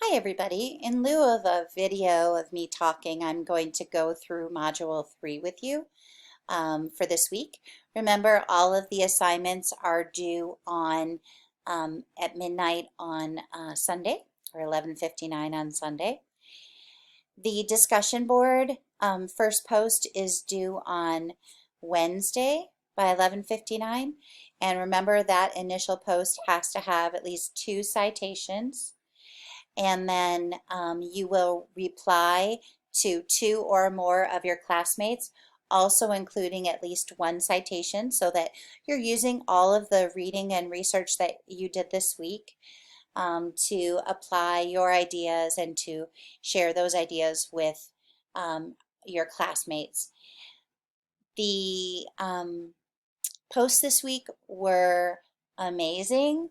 Hi everybody. In lieu of a video of me talking, I'm going to go through Module 3 with you for this week. Remember, all of the assignments are due on at midnight on Sunday, or 11:59 on Sunday. The discussion board first post is due on Wednesday by 11:59, and remember that initial post has to have at least 2 citations, and then you will reply to 2 or more of your classmates, also including at least 1 citation, so that you're using all of the reading and research that you did this week to apply your ideas and to share those ideas with your classmates. The posts this week were amazing.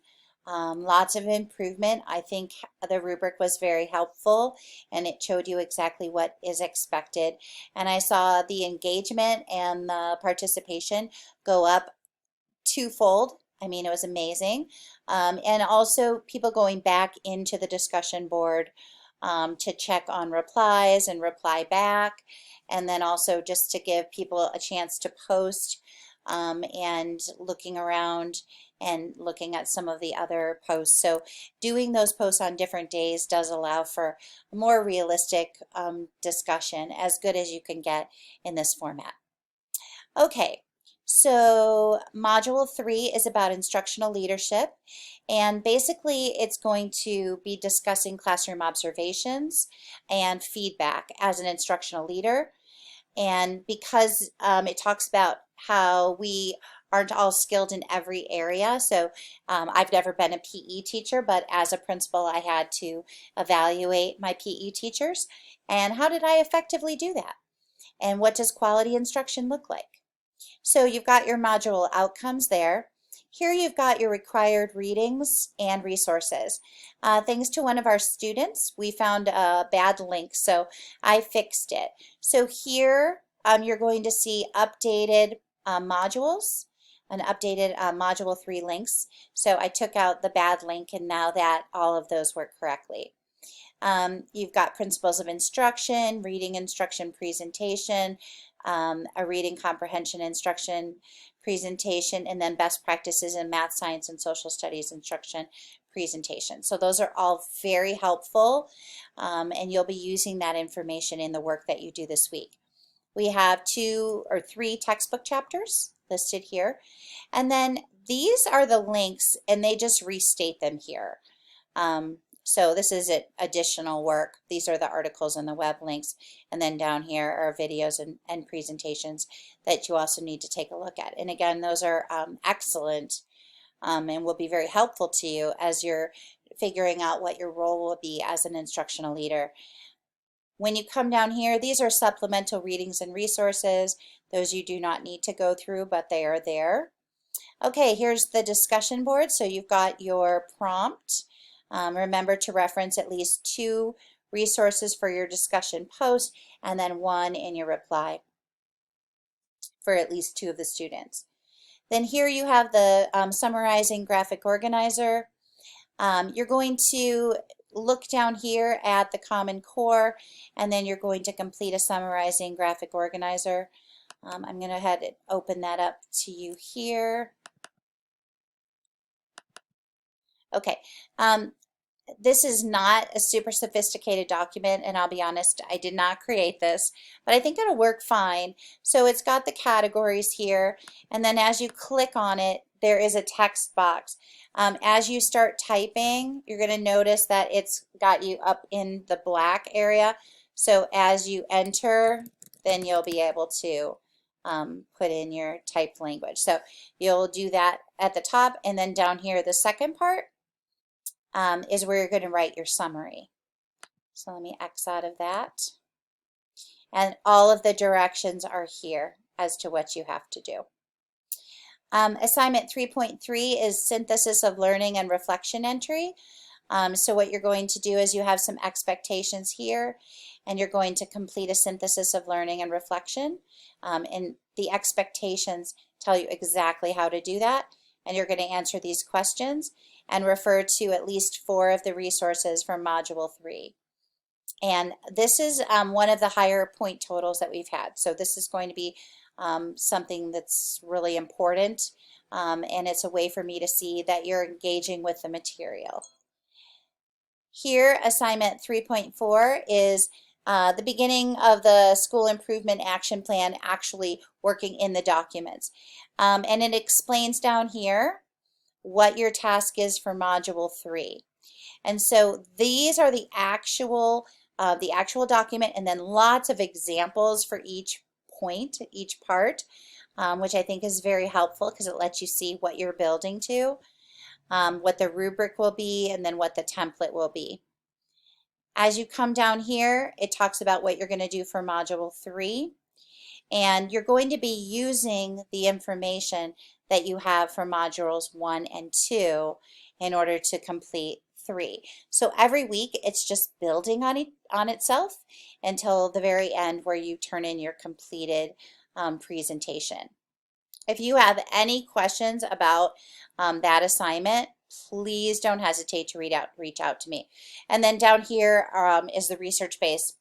Lots of improvement. I think the rubric was very helpful and it showed you exactly what is expected. And I saw the engagement and the participation go up twofold. I mean, it was amazing. And also people going back into the discussion board to check on replies and reply back. And then also just to give people a chance to post and looking around and looking at some of the other posts. So doing those posts on different days does allow for a more realistic discussion, as good as you can get in this format. Okay, so Module 3 is about instructional leadership, and basically it's going to be discussing classroom observations and feedback as an instructional leader. And because it talks about how we aren't all skilled in every area, so I've never been a PE teacher, but as a principal I had to evaluate my PE teachers. And how did I effectively do that? And what does quality instruction look like? So you've got your module outcomes there. Here you've got your required readings and resources. Thanks to one of our students, we found a bad link, so I fixed it. So here you're going to see updated modules, an updated Module 3 links. So I took out the bad link, and now that all of those work correctly. You've got principles of instruction, reading instruction presentation, a reading comprehension instruction presentation, and then best practices in math, science, and social studies instruction presentation. So those are all very helpful, and you'll be using that information in the work that you do this week. We have 2 or 3 textbook chapters listed here, and then these are the links, and they just restate them here. So this is additional work. These are the articles and the web links. And then down here are videos and presentations that you also need to take a look at. And again, those are excellent and will be very helpful to you as you're figuring out what your role will be as an instructional leader. When you come down here, these are supplemental readings and resources. Those you do not need to go through, but they are there. Okay, here's the discussion board. So you've got your prompt. Remember to reference at least 2 resources for your discussion post, and then 1 in your reply for at least 2 of the students. Then here you have the summarizing graphic organizer. You're going to look down here at the Common Core, and then you're going to complete a summarizing graphic organizer. I'm going to go ahead and open that up to you here. Okay. This is not a super sophisticated document, and I'll be honest, I did not create this, but I think it'll work fine. So it's got the categories here, and then as you click on it, there is a text box. As you start typing, you're going to notice that it's got you up in the black area. So as you enter, then you'll be able to put in your typed language. So you'll do that at the top, and then down here, the second part is where you're going to write your summary. So let me X out of that. And all of the directions are here as to what you have to do. Assignment 3.3 is synthesis of learning and reflection entry. So what you're going to do is you have some expectations here, and you're going to complete a synthesis of learning and reflection. And the expectations tell you exactly how to do that, and you're going to answer these questions. and refer to at least 4 of the resources from Module 3. And this is one of the higher point totals that we've had. So this is going to be something that's really important, and it's a way for me to see that you're engaging with the material. Here, assignment 3.4 is the beginning of the school improvement action plan actually working in the documents. And it explains down here what your task is for Module 3. And so these are the actual document, and then lots of examples for each point, each part, which I think is very helpful because it lets you see what you're building to, what the rubric will be, and then what the template will be. As you come down here, it talks about what you're going to do for Module 3, and you're going to be using the information that you have for Modules 1 and 2 in order to complete 3. So every week it's just building on itself until the very end where you turn in your completed presentation. If you have any questions about that assignment, please don't hesitate to reach out to me. And then down here is the research base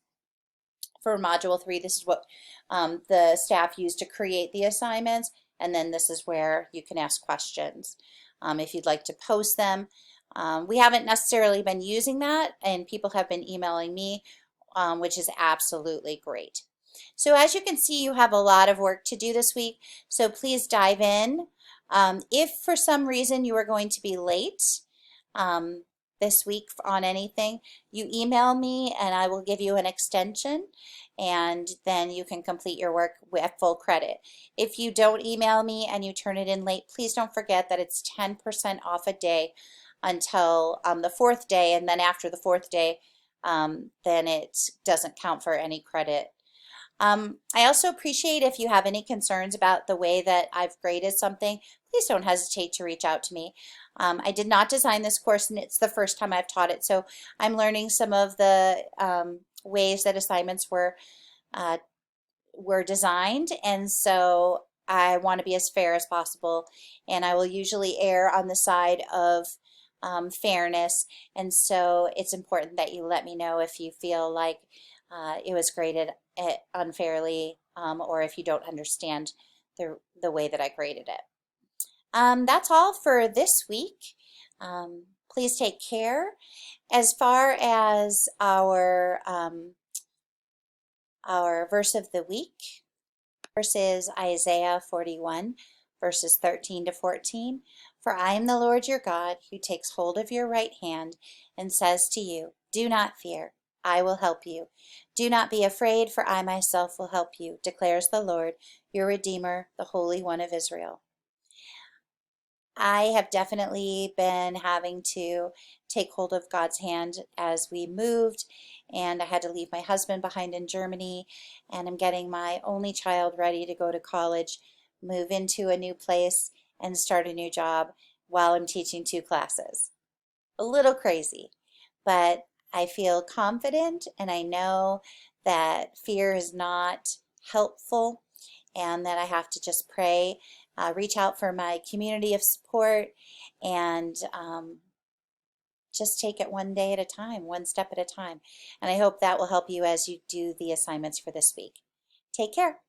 for Module 3. This is what the staff used to create the assignments, and then this is where you can ask questions if you'd like to post them. We haven't necessarily been using that, and people have been emailing me, which is absolutely great. So as you can see, you have a lot of work to do this week, so please dive in. If for some reason you are going to be late this week on anything, you email me and I will give you an extension, and then you can complete your work with full credit. If you don't email me and you turn it in late, please don't forget that it's 10% off a day until the 4th day, and then after the 4th day, then it doesn't count for any credit. I also appreciate if you have any concerns about the way that I've graded something, please don't hesitate to reach out to me. I did not design this course, and it's the first time I've taught it, so I'm learning some of the ways that assignments were designed, and so I want to be as fair as possible, and I will usually err on the side of fairness, and so it's important that you let me know if you feel like it was graded unfairly, or if you don't understand the way that I graded it. That's all for this week. Please take care. As far as our verse of the week, verse is Isaiah 41, verses 13 to 14. For I am the Lord your God, who takes hold of your right hand and says to you, do not fear, I will help you. Do not be afraid, for I myself will help you, declares the Lord, your Redeemer, the Holy One of Israel. I have definitely been having to take hold of God's hand as we moved, and I had to leave my husband behind in Germany, and I'm getting my only child ready to go to college, move into a new place, and start a new job while I'm teaching 2 classes. A little crazy, but I feel confident, and I know that fear is not helpful, and that I have to just pray, reach out for my community of support, and just take it one day at a time, one step at a time. And I hope that will help you as you do the assignments for this week. Take care.